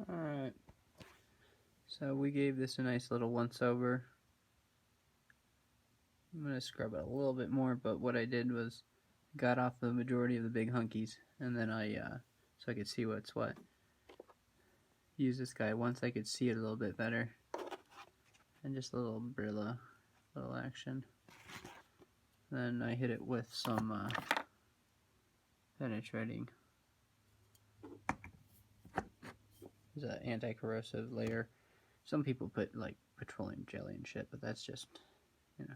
Alright, so we gave this a nice little once over. I'm going to scrub it a little bit more, but what I did was got off the majority of the big hunkies, and then so I could see what's what. Use this guy once I could see it a little bit better, and just a little Brilla, little action. Then I hit it with some penetrating. It's an anti-corrosive layer. Some people put like petroleum jelly and shit, but that's just, you know,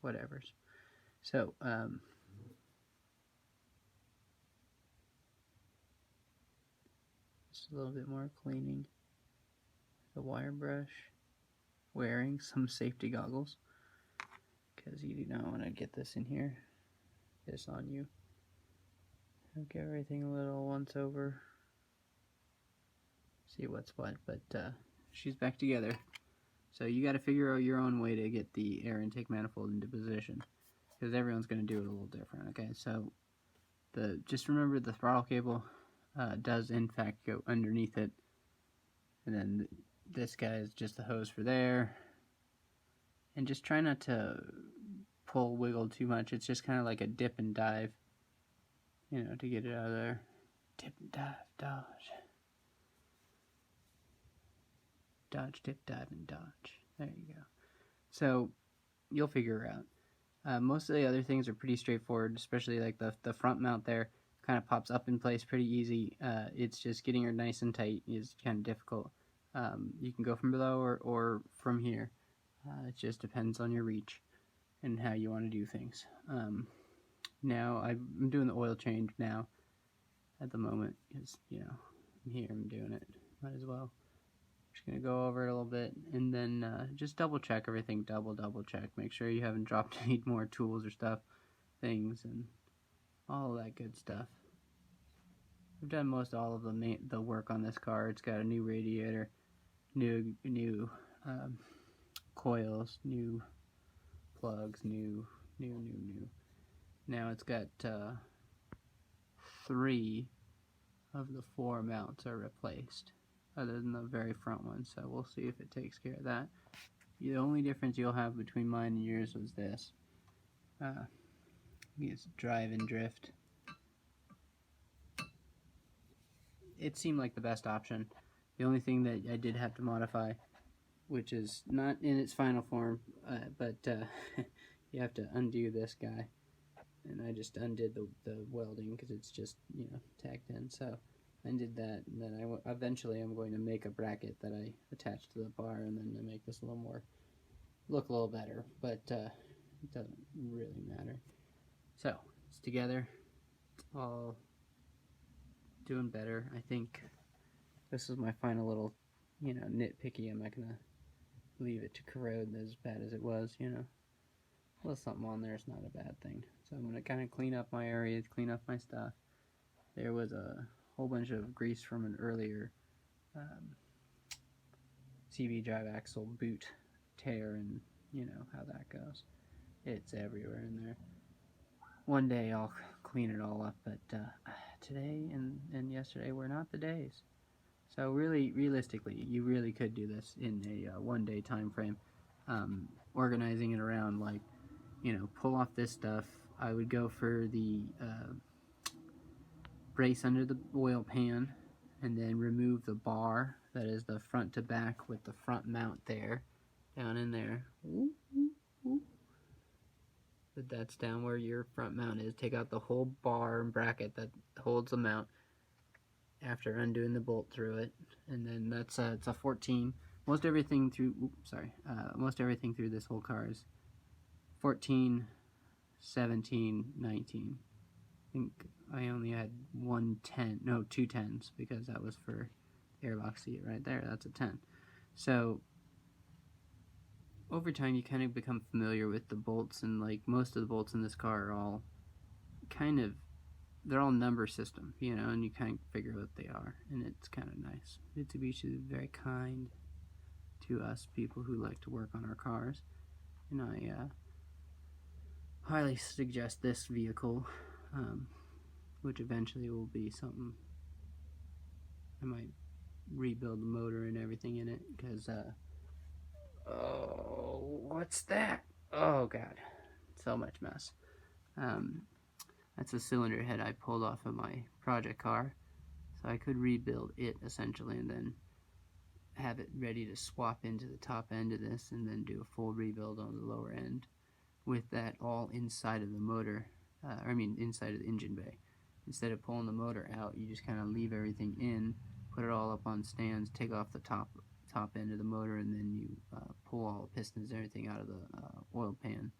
whatever's. So, just a little bit more cleaning. The wire brush. Wearing some safety goggles, because you do not want to get this in here. This on you. Get everything a little once over. See what's what, but she's back together. So you got to figure out your own way to get the air intake manifold into position, because everyone's going to do it a little different. Okay, so just remember the throttle cable does in fact go underneath it, and then this guy is just the hose for there. And just try not to wiggle too much. It's just kind of like a dip and dive, you know, to get it out of there. Dip and dive, dodge. Dodge, dip, dive, and dodge. There you go. So you'll figure it out. Most of the other things are pretty straightforward, especially like the front mount there kind of pops up in place pretty easy. It's just getting her nice and tight is kind of difficult. You can go from below or from here. It just depends on your reach and how you want to do things. Now I'm doing the oil change now at the moment because, you know, I'm here, I'm doing it. Might as well. Just going to go over it a little bit and then just double check everything. Double check. Make sure you haven't dropped any more tools or things and all that good stuff. I've done most all of the work on this car. It's got a new radiator, new coils, new plugs, new. Now it's got 3 of the 4 mounts are replaced, other than the very front one, so we'll see if it takes care of that. The only difference you'll have between mine and yours was this. It's drive and drift. It seemed like the best option. The only thing that I did have to modify, which is not in its final form, but you have to undo this guy. And I just undid the welding because it's just, you know, tacked in. So I undid that, and then eventually I'm going to make a bracket that I attach to the bar, and then to make this a little more, look a little better, but it doesn't really matter. So it's together, it's all doing better. I think this is my final little, you know, nitpicky. I'm not gonna leave it to corrode as bad as it was, you know. A little something on there is not a bad thing. So I'm gonna kind of clean up my areas, clean up my stuff. There was a whole bunch of grease from an earlier CB drive axle boot tear, and you know how that goes. It's everywhere in there. One day I'll clean it all up, but today and yesterday were not the days. So really, realistically, you really could do this in a one-day time frame. Organizing it around, like, you know, pull off this stuff. I would go for the brace under the oil pan, and then remove the bar that is the front to back with the front mount there, down in there. But that's down where your front mount is. Take out the whole bar and bracket that holds the mount after undoing the bolt through it, and then that's it's a 14. Most everything through most everything through this whole car is 14, 17, 19. I think I only had 2 10s because that was for airbox seat right there. That's a 10. So over time you kind of become familiar with the bolts, and like most of the bolts in this car are all kind of, they're all number system, you know, and you kind of figure what they are, and it's kind of nice. Mitsubishi is very kind to us people who like to work on our cars, and I highly suggest this vehicle, which eventually will be something I might rebuild the motor and everything in it, because oh, what's that? Oh god, so much mess. That's a cylinder head I pulled off of my project car, so I could rebuild it essentially and then have it ready to swap into the top end of this and then do a full rebuild on the lower end with that all inside of the motor, inside of the engine bay. Instead of pulling the motor out, you just kind of leave everything in, put it all up on stands, take off the top end of the motor, and then you pull all the pistons and everything out of the oil pan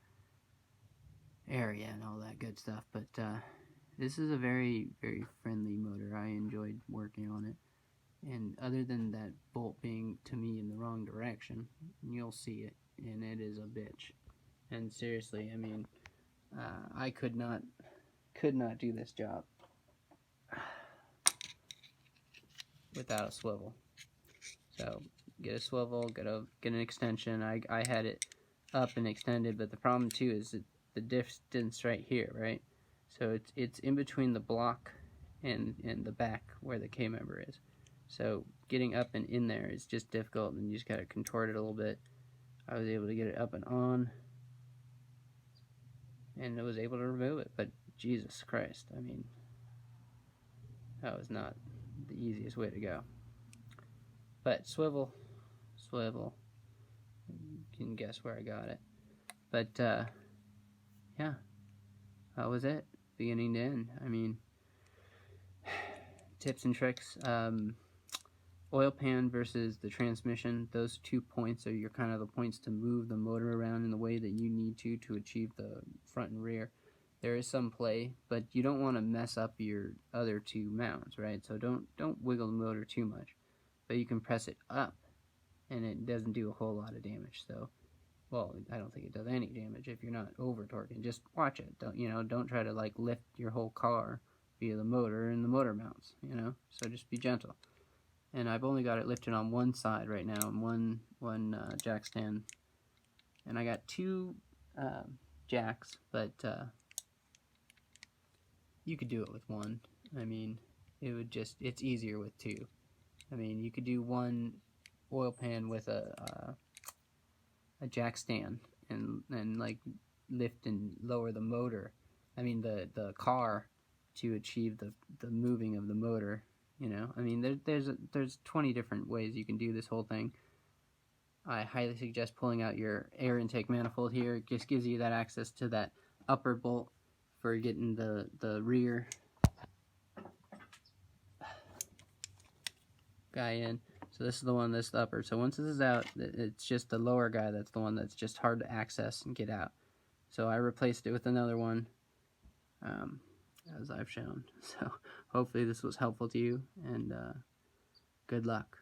area and all that good stuff. But this is a very, very friendly motor. I enjoyed working on it. And other than that bolt being, to me, in the wrong direction, you'll see it, and it is a bitch. And seriously, I mean, I could not do this job without a swivel. So get a swivel, get an extension. I had it up and extended, but the problem too is that the distance right here, right? So it's in between the block and the back where the K-member is. So getting up and in there is just difficult, and you just gotta contort it a little bit. I was able to get it up and on, and I was able to remove it, but Jesus Christ, I mean, that was not the easiest way to go. But swivel, you can guess where I got it. But yeah, that was it, beginning to end. I mean, tips and tricks. Oil pan versus the transmission, those 2 points are your kind of the points to move the motor around in the way that you need to achieve the front and rear. There is some play, but you don't want to mess up your other 2 mounts, right? So don't wiggle the motor too much. But you can press it up, and it doesn't do a whole lot of damage. So, well, I don't think it does any damage if you're not over torquing. Just watch it. Don't try to like lift your whole car via the motor and the motor mounts. So just be gentle. And I've only got it lifted on one side right now, and one jack stand. And I got 2 jacks, but you could do it with 1. I mean, it's easier with 2. I mean, you could do 1 oil pan with a jack stand and like lift and lower the motor. I mean the car to achieve the moving of the motor. I mean, there's 20 different ways you can do this whole thing. I highly suggest pulling out your air intake manifold here. It just gives you that access to that upper bolt for getting the rear guy in. So this is the one that's the upper. So once this is out, it's just the lower guy that's the one that's just hard to access and get out. So I replaced it with another one, as I've shown. So hopefully this was helpful to you, and good luck.